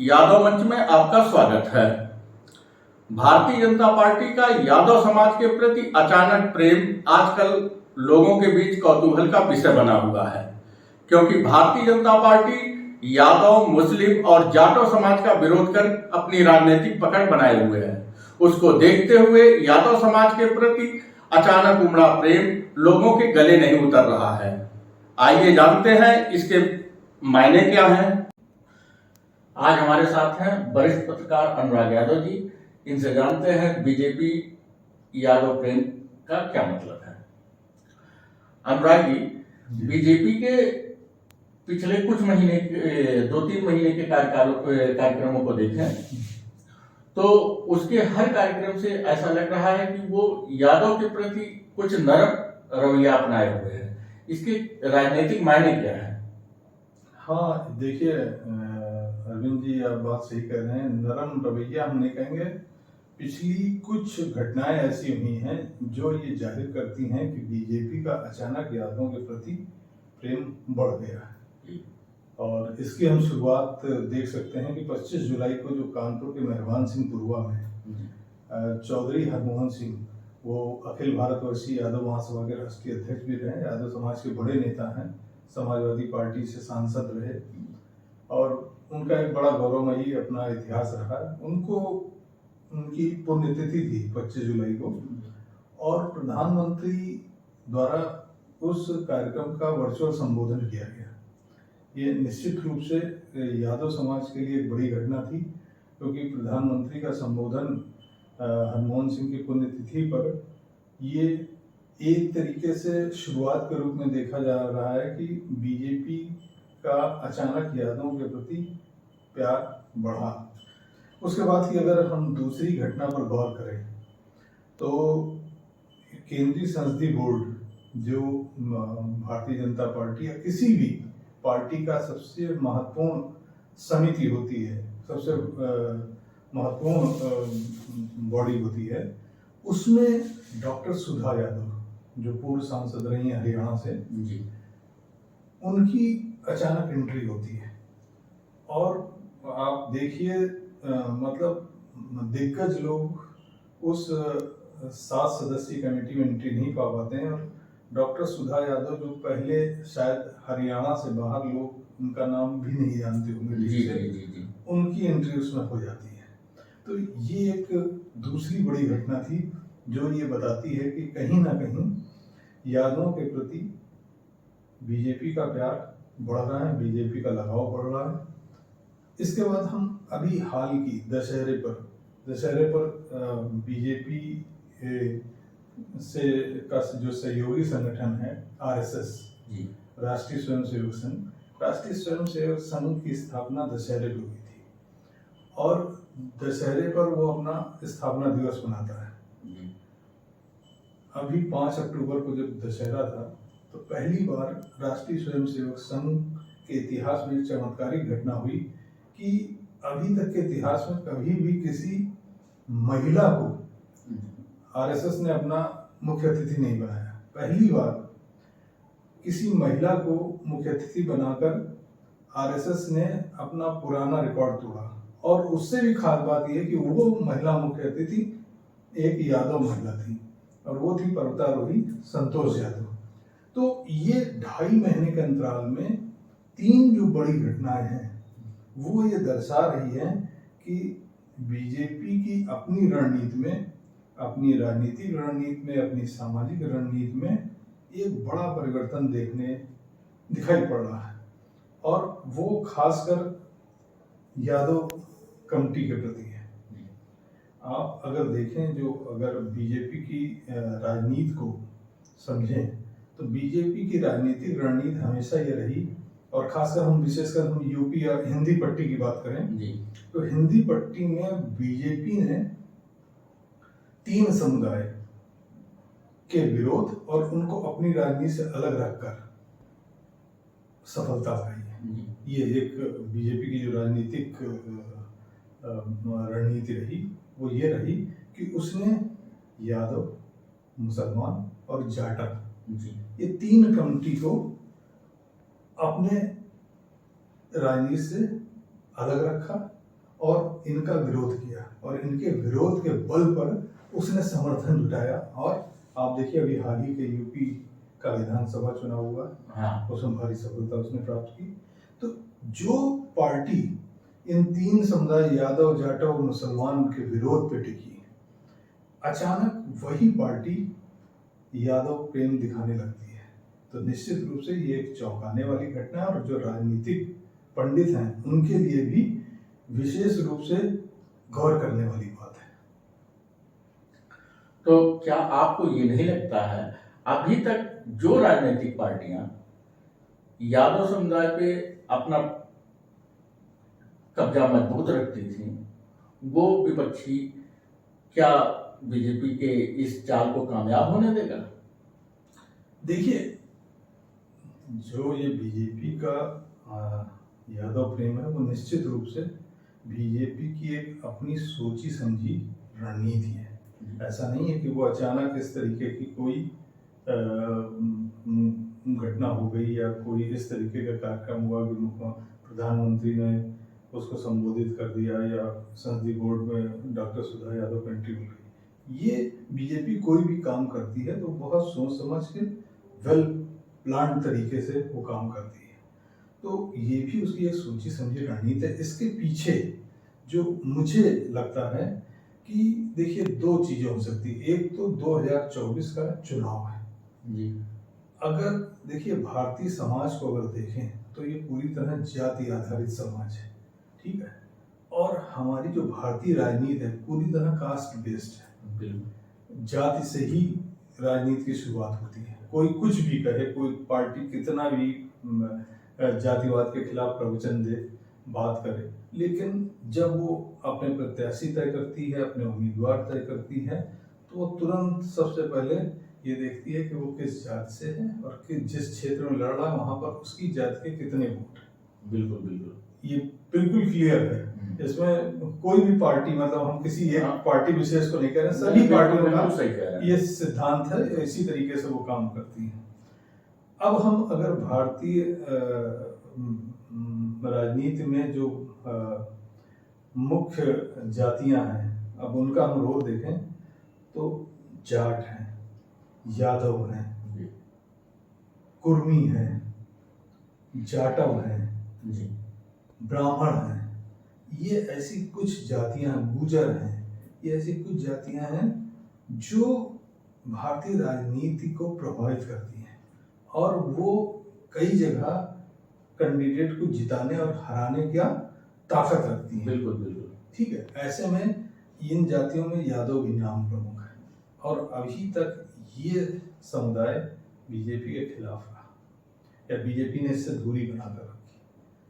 यादव मंच में आपका स्वागत है। भारतीय जनता पार्टी का यादव समाज के प्रति अचानक प्रेम आजकल लोगों के बीच कौतूहल का विषय बना हुआ है, क्योंकि भारतीय जनता पार्टी यादव, मुस्लिम और जाटव समाज का विरोध कर अपनी राजनीतिक पकड़ बनाए हुए है। उसको देखते हुए यादव समाज के प्रति अचानक उमड़ा प्रेम लोगों के गले नहीं उतर रहा है। आइए जानते हैं इसके मायने क्या हैं। आज हमारे साथ हैं वरिष्ठ पत्रकार अनुराग यादव जी। इनसे जानते हैं बीजेपी यादव प्रेम का क्या मतलब है। अनुराग जी, बीजेपी के पिछले कुछ महीने, 2-3 महीने के कार्यक्रमों को देखें तो उसके हर कार्यक्रम से ऐसा लग रहा है कि वो यादव के प्रति कुछ नरम रवैया अपनाए हुए हैं। इसके राजनीतिक मायने क्या है? हाँ, देखिए अरविंद जी, आप बात सही कह रहे हैं। नरम रवैया हम नहीं कहेंगे। पिछली कुछ घटनाएं ऐसी हुई हैं जो ये जाहिर करती हैं कि बीजेपी का अचानक यादवों के प्रति प्रेम बढ़ गया है। और इसकी हम शुरुआत देख सकते हैं कि 25 जुलाई को जो कानपुर के मेहरबान सिंहपुरवा में चौधरी हरमोहन सिंह, वो अखिल भारतवर्षीय यादव महासभा के राष्ट्रीय अध्यक्ष भी रहे, यादव समाज के बड़े नेता हैं, समाजवादी पार्टी से सांसद रहे और उनका एक बड़ा गौरवमयी अपना इतिहास रहा। उनको उनकी पुण्यतिथि थी 25 जुलाई को और प्रधानमंत्री द्वारा उस कार्यक्रम का वर्चुअल संबोधन किया गया। ये निश्चित रूप से यादव समाज के लिए एक बड़ी घटना थी, क्योंकि प्रधानमंत्री का संबोधन हरमोहन सिंह की पुण्यतिथि पर ये एक तरीके से शुरुआत के रूप में देखा जा रहा है कि बीजेपी का अचानक यादवों के प्रति प्यार बढ़ा। उसके बाद की अगर हम दूसरी घटना पर गौर करें तो केंद्रीय संसदीय बोर्ड, जो भारतीय जनता पार्टी या किसी भी पार्टी का सबसे महत्वपूर्ण समिति होती है, सबसे महत्वपूर्ण बॉडी होती है, उसमें डॉक्टर सुधा यादव, जो पूर्व सांसद रही हैं हरियाणा से, उनकी अचानक एंट्री होती है। और आप देखिए, मतलब दिग्गज लोग उस 7 सदस्यीय कमेटी में एंट्री नहीं पा पाते हैं और डॉक्टर सुधा यादव, जो पहले शायद हरियाणा से बाहर लोग उनका नाम भी नहीं जानते होंगे, उनकी एंट्री उसमें हो जाती है। तो ये एक दूसरी बड़ी घटना थी जो ये बताती है कि कहीं ना कहीं यादवों के प्रति बीजेपी का प्यार बढ़ रहा है, बीजेपी का लगाव बढ़ रहा है। इसके बाद हम अभी हाल की दशहरे पर बीजेपी से का जो सहयोगी संगठन है आरएसएस, राष्ट्रीय स्वयंसेवक संघ की स्थापना दशहरे को हुई थी और दशहरे पर वो अपना स्थापना दिवस मनाता है। अभी 5 अक्टूबर को जब दशहरा था तो पहली बार राष्ट्रीय स्वयंसेवक संघ के इतिहास में चमत्कारिक घटना हुई कि अभी तक के इतिहास में कभी भी किसी महिला को आरएसएस ने अपना मुख्य अतिथि नहीं बनाया। पहली बार किसी महिला को मुख्य अतिथि बनाकर आरएसएस ने अपना पुराना रिकॉर्ड तोड़ा। और उससे भी खास बात यह कि वो महिला मुख्य अतिथि एक यादव महिला थी और वो थी पर्वतारोही संतोष यादव। तो ये 2.5 महीने के अंतराल में 3 जो बड़ी घटनाएं हैं वो ये दर्शा रही है कि बीजेपी की अपनी रणनीति में, अपनी राजनीतिक रणनीति में, अपनी सामाजिक रणनीति में एक बड़ा परिवर्तन दिखाई पड़ रहा है और वो खासकर यादव कमेटी के प्रति है। आप अगर देखें, अगर बीजेपी की राजनीति को समझें तो बीजेपी की राजनीतिक रणनीति हमेशा ये रही, और खासकर हम विशेषकर हम यूपी या हिंदी पट्टी की बात करें तो हिंदी पट्टी में बीजेपी ने 3 समुदाय के विरोध और उनको अपनी राजनीति से अलग रखकर सफलता पाई है। ये एक बीजेपी की जो राजनीतिक रणनीति रही वो ये रही कि उसने यादव, मुसलमान और जाटव, ये 3 कम्युनिटी को अपने राजनीति से अलग रखा और इनका विरोध किया और इनके विरोध के बल पर उसने समर्थन जुटाया। और आप देखिए अभी हाल ही के यूपी का विधानसभा चुनाव हुआ, हाँ, उसमें भारी सफलता उसने प्राप्त की। तो जो पार्टी इन तीन समुदाय यादव, जाटव और मुसलमान के विरोध पे टिकी, अचानक वही पार्टी यादव प्रेम दिखाने लगती है। तो निश्चित रूप से ये एक चौंकाने वाली घटना है और जो राजनीतिक पंडित हैं उनके लिए भी विशेष रूप से गौर करने वाली बात है। तो क्या आपको ये नहीं लगता है अभी तक जो राजनीतिक पार्टियां यादव समुदाय पे अपना कब्जा मजबूत रखती थी, वो विपक्षी क्या बीजेपी के इस चाल को कामयाब होने देगा? देखिए, जो ये बीजेपी का यादव प्रेम है वो निश्चित रूप से बीजेपी की एक अपनी सोची समझी रणनीति है। ऐसा नहीं है कि वो अचानक इस तरीके की कोई घटना हो गई या कोई इस तरीके का कार्यक्रम हुआ कि प्रधानमंत्री ने उसको संबोधित कर दिया या संसदीय बोर्ड में डॉक्टर सुधा यादव का एंट्री मिल गई। ये बीजेपी कोई भी काम करती है तो बहुत सोच समझ के वेल प्लान तरीके से वो काम करती है। तो ये भी उसकी एक सोची समझी रणनीति है। इसके पीछे जो मुझे लगता है कि देखिए दो चीजें हो सकती है। एक तो 2024 का चुनाव है जी। अगर देखिए भारतीय समाज को अगर देखें तो ये पूरी तरह जाति आधारित समाज है, ठीक है। और हमारी जो भारतीय राजनीति है पूरी तरह कास्ट बेस्ड है। जाति से ही राजनीति की शुरुआत होती है। कोई कुछ भी कहे, कोई पार्टी कितना भी जातिवाद के खिलाफ प्रवचन दे, बात करे, लेकिन जब वो अपने प्रत्याशी तय करती है, अपने उम्मीदवार तय करती है, तो वो तुरंत सबसे पहले ये देखती है कि वो किस जाति से है और जिस क्षेत्र में लड़ रहा है वहां पर उसकी जाति के कितने वोट हैं। बिल्कुल बिल्कुल, ये बिल्कुल क्लियर है। इसमें कोई भी पार्टी, मतलब हम किसी एक पार्टी विशेष को नहीं कह रहे, सभी पार्टियों का ये सिद्धांत है, इसी तरीके से वो काम करती है। अब हम अगर भारतीय राजनीति में जो मुख्य जातियां हैं, अब उनका हम रोल देखें तो जाट हैं, यादव हैं, कुर्मी हैं, जाटव हैं, ब्राह्मण हैं। ये ऐसी कुछ जातियां, गुजर हैं, ये ऐसी कुछ जातियां हैं जो भारतीय राजनीति को प्रभावित करती हैं और वो कई जगह कैंडिडेट को जिताने और हराने का ताकत रखती हैं। बिल्कुल बिल्कुल, ठीक है। ऐसे में इन जातियों में यादव भी नाम प्रमुख है और अभी तक ये समुदाय बीजेपी के खिलाफ रहा या बीजेपी ने इससे दूरी बनाकर रखी।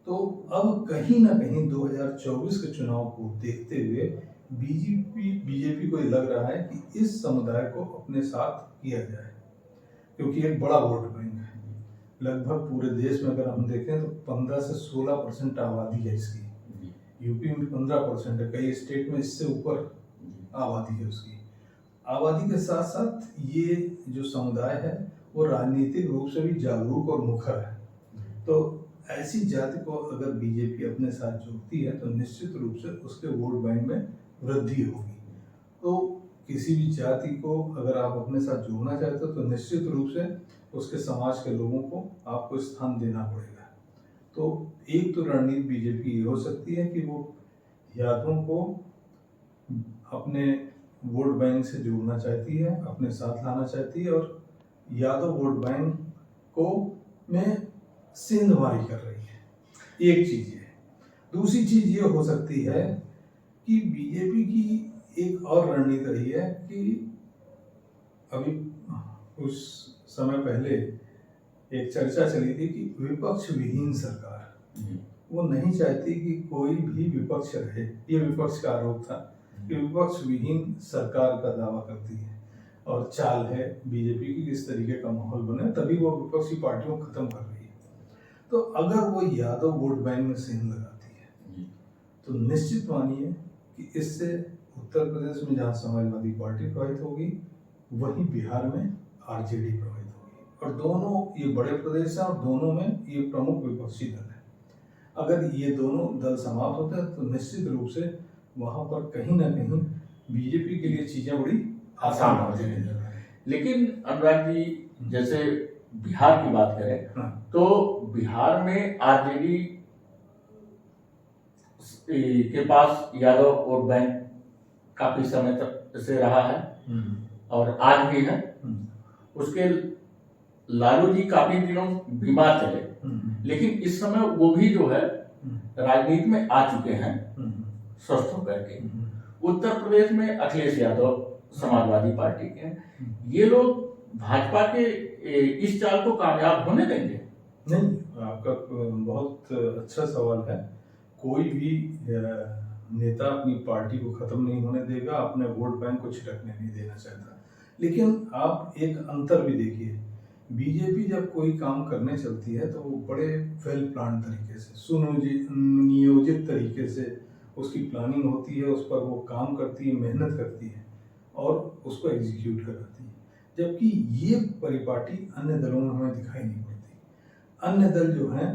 तो अब कहीं ना कहीं 2024 के चुनाव को देखते हुए बीजेपी को ये लग रहा है कि इस समुदाय को अपने साथ किया जाए, क्योंकि एक बड़ा वोट बैंक है। लगभग पूरे देश में अगर हम देखें तो 15 से 16% आबादी है इसकी। यूपी में 15% है, कई स्टेट में इससे ऊपर आबादी है उसकी। आबादी के साथ साथ ये जो समुदाय है वो राजनीतिक रूप से भी जागरूक और मुखर है। तो ऐसी जाति को अगर बीजेपी अपने साथ जोड़ती है तो निश्चित रूप से उसके वोट बैंक में वृद्धि होगी। तो किसी भी जाति को अगर आप अपने साथ जोड़ना चाहते हो तो निश्चित रूप से उसके समाज के लोगों को आपको स्थान देना पड़ेगा। तो एक तो रणनीति बीजेपी ये हो सकती है कि वो यादवों को अपने वोट बैंक से जोड़ना चाहती है, अपने साथ लाना चाहती है और यादव वोट बैंक को में सेंधमारी कर रही है। एक चीज ये। दूसरी चीज ये हो सकती है कि बीजेपी की एक और रणनीति रही है कि अभी कुछ समय पहले एक चर्चा चली थी कि विपक्ष विहीन सरकार, वो नहीं चाहती कि कोई भी विपक्ष रहे। ये विपक्ष का आरोप था कि विपक्ष विहीन सरकार का दावा करती है और चाल है बीजेपी की किस तरीके का माहौल बने, तभी वो विपक्षी पार्टियों को खत्म कर रही है। तो अगर वो यादव वोट बैंक में सेंध लगाती है तो निश्चित मानिए कि इससे उत्तर प्रदेश में जहाँ समाजवादी पार्टी प्रभावित होगी, वहीं बिहार में आरजेडी प्रभावित होगी। और दोनों ये बड़े प्रदेश हैं और दोनों में ये प्रमुख विपक्षी दल है। अगर ये दोनों दल समाप्त होते हैं तो निश्चित रूप से वहां पर कहीं ना कहीं बीजेपी के लिए चीजें बड़ी आसान हो जाएगी। लेकिन अनुराग जी, जैसे बिहार की बात करें हाँ। तो बिहार में आरजेडी के पास यादव वोट बैंक काफी समय तक से रहा है और आज भी है। उसके लालू जी काफी दिनों बीमार चले, लेकिन इस समय वो भी जो है राजनीति में आ चुके हैं स्वस्थ होकर के। उत्तर प्रदेश में अखिलेश यादव समाजवादी पार्टी के हैं, ये लोग भाजपा के इस चाल को कामयाब होने देंगे? नहीं, आपका बहुत अच्छा सवाल है। कोई भी नेता अपनी पार्टी को खत्म नहीं होने देगा, अपने वोट बैंक को छिटकने नहीं देना चाहता। लेकिन आप एक अंतर भी देखिए, बीजेपी जब कोई काम करने चलती है तो वो बड़े वेल प्लान तरीके से, सुनियोजित तरीके से उसकी प्लानिंग होती है, उस पर वो काम करती है, मेहनत करती है और उसको एग्जीक्यूट कराती है। जबकि ये परिपाटी अन्य दलों में हमें दिखाई नहीं पड़ती। अन्य दल जो हैं,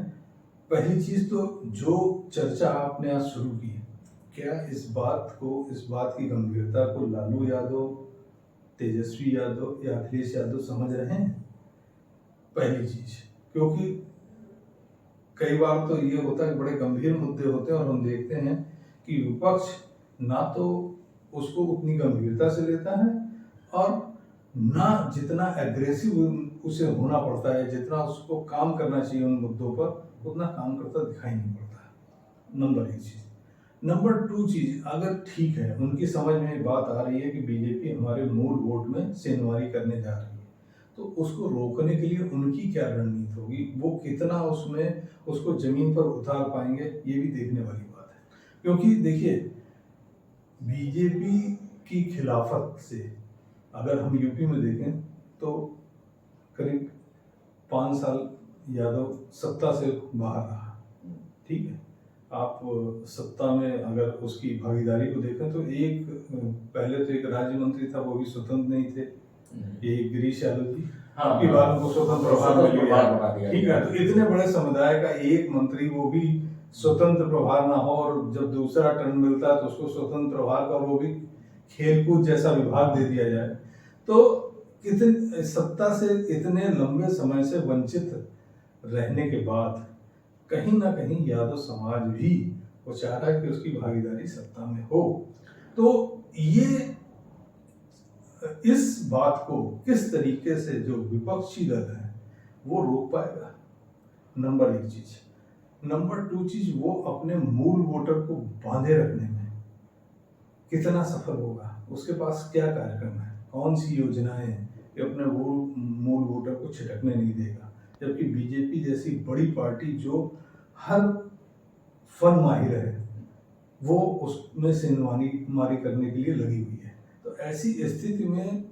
पहली चीज तो जो चर्चा आपने आज शुरू की, क्या इस बात की गंभीरता को लालू यादव, तेजस्वी यादव या अखिलेश यादव समझ रहे हैं? पहली चीज, क्योंकि कई बार तो ये होता है, बड़े गंभीर मुद्दे होते हैं और हम देखते हैं कि विपक्ष ना तो उसको उतनी गंभीरता से लेता है और ना जितना एग्रेसिव उसे होना पड़ता है, जितना उसको काम करना चाहिए उन मुद्दों पर, उतना काम करता दिखाई नहीं पड़ता। नंबर 1 चीज। नंबर 2 चीज, अगर ठीक है उनकी समझ में बात आ रही है कि बीजेपी हमारे मूल वोट में सेंधमारी करने जा रही है, तो उसको रोकने के लिए उनकी क्या रणनीति होगी, वो कितना उसमें उसको जमीन पर उतार पाएंगे, ये भी देखने वाली बात है। क्योंकि देखिए, बीजेपी की खिलाफत से अगर हम यूपी में देखें तो करीब 5 साल यादव सत्ता से बाहर रहा, ठीक है। आप सत्ता में अगर उसकी भागीदारी को देखें तो पहले तो एक राज्य मंत्री था, वो भी स्वतंत्र नहीं थे, ये गिरीश यादव जी, आपकी बात उनको स्वतंत्र प्रभार मिल गया, ठीक है। तो इतने बड़े समुदाय का एक मंत्री, वो भी स्वतंत्र प्रभार ना हो, और जब दूसरा टर्न मिलता है तो उसको स्वतंत्र प्रभार का, वो भी खेलकूद जैसा विभाग दे दिया जाए, तो सत्ता से इतने लंबे समय से वंचित रहने के बाद कहीं ना कहीं यादव समाज भी वो चाह रहा है कि उसकी भागीदारी सत्ता में हो। तो ये इस बात को किस तरीके से जो विपक्षी दल है वो रोक पाएगा, नंबर 1 चीज। नंबर 2 चीज, वो अपने मूल वोटर को बांधे रखने में कितना सफल होगा, उसके पास क्या कार्यक्रम है, कौन सी योजनाएं हैं कि अपने वो मूल वोटर को छिटकने नहीं देगा। जबकि बीजेपी जैसी बड़ी पार्टी जो हर फन माहिर है, वो उसमें सेंधमारी करने के लिए लगी हुई है। तो ऐसी स्थिति में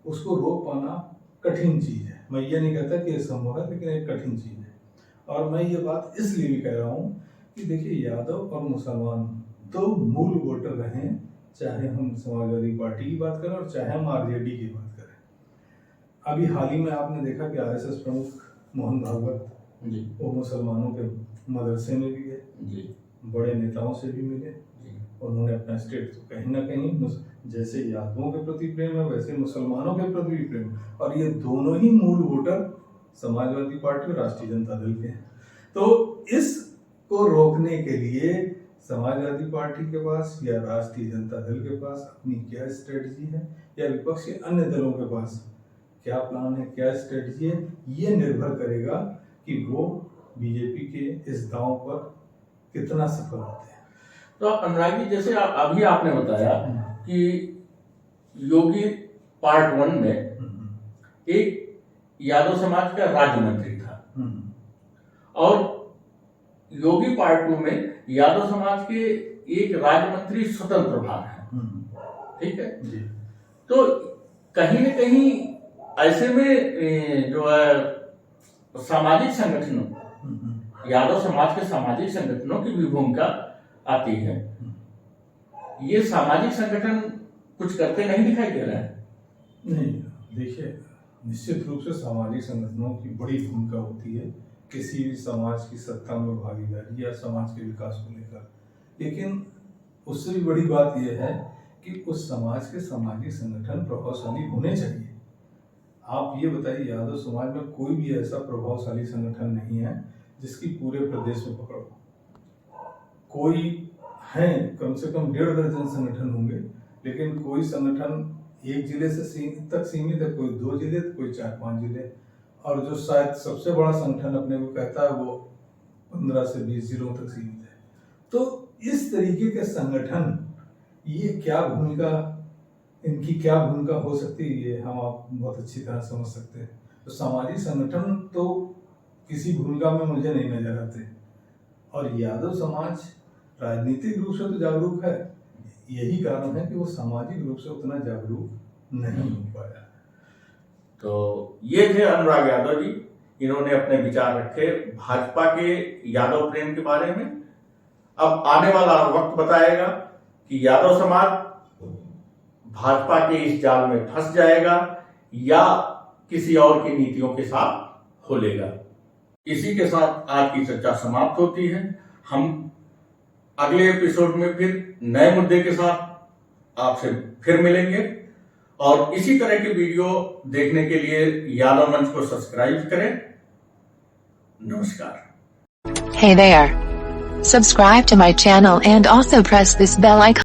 उसको रोक पाना कठिन चीज है। मैं ये नहीं कहता कि ये संभव है, लेकिन एक कठिन चीज है। और मैं ये बात इसलिए भी कह रहा हूँ कि देखिए, यादव और मुसलमान दो मूल वोटर रहे, चाहे हम समाजवादी पार्टी की बात करें और चाहे हम आरजेडी की बात करें। अभी हाल ही में आपने देखा कि आरएसएस प्रमुख मोहन भागवत जी, वो मुसलमानों के मदरसे में भी गए जी, बड़े नेताओं से भी मिले जी, उन्होंने अपना स्टेट तो कहीं ना कहीं, जैसे यादवों के प्रति प्रेम है वैसे मुसलमानों के प्रति भी प्रेम, और ये दोनों ही मूल वोटर समाजवादी पार्टी और राष्ट्रीय जनता दल के हैं। तो इसको रोकने के लिए समाजवादी पार्टी के पास या राष्ट्रीय जनता दल के पास अपनी क्या स्ट्रेटजी है, या विपक्ष के अन्य दलों के पास क्या प्लान है, क्या स्ट्रेटजी है, ये निर्भर करेगा कि वो बीजेपी के इस दांव पर कितना सफल होते हैं। तो अनुराग जी, जैसे अभी आपने बताया कि योगी पार्ट 1 में एक यादव समाज का राज्य मंत्री था और योगी पार्ट 2 में यादव समाज के एक राज्य मंत्री स्वतंत्र प्रभार है, ठीक है जी। तो कहीं न कहीं ऐसे में जो है सामाजिक संगठनों, यादव समाज के सामाजिक संगठनों की भी भूमिका आती है। ये सामाजिक संगठन कुछ करते नहीं दिखाई दे रहा है? नहीं, देखिए, निश्चित रूप से सामाजिक संगठनों की बड़ी भूमिका होती है किसी भी समाज की सत्ता में भागीदारी या समाज के विकास को लेकर, लेकिन उससे भी बड़ी बात यह है कि उस समाज के सामाजिक संगठन प्रभावशाली होने चाहिए। आप ये बताइए, यादव समाज में कोई भी ऐसा प्रभावशाली संगठन नहीं है जिसकी पूरे प्रदेश में पकड़ हो। कोई है, कम से कम 1.5 दर्जन संगठन होंगे, लेकिन कोई संगठन एक जिले से तक सीमित है, कोई 2 जिले, कोई 4-5 जिले, और जो शायद सबसे बड़ा संगठन अपने को कहता है वो 15 से 20 जिलों तक सीमित है। तो इस तरीके के संगठन, ये क्या भूमिका, इनकी क्या भूमिका हो सकती है, ये हम आप बहुत अच्छी तरह समझ सकते हैं। तो सामाजिक संगठन तो किसी भूमिका में मुझे नहीं नजर आते, और यादव समाज राजनीतिक रूप से तो जागरूक है, यही कारण है कि वो सामाजिक रूप से उतना जागरूक नहीं हो पाया। तो ये थे अनुराग यादव जी, इन्होंने अपने विचार रखे भाजपा के यादव प्रेम के बारे में। अब आने वाला वक्त बताएगा कि यादव समाज भाजपा के इस जाल में फंस जाएगा या किसी और की नीतियों के साथ खुलेगा। इसी के साथ आज की चर्चा समाप्त होती है। हम अगले एपिसोड में फिर नए मुद्दे के साथ आपसे फिर मिलेंगे, और इसी तरह के वीडियो देखने के लिए यादव मंच को सब्सक्राइब करें। नमस्कार। Hey there. Subscribe to my channel and also press this bell icon.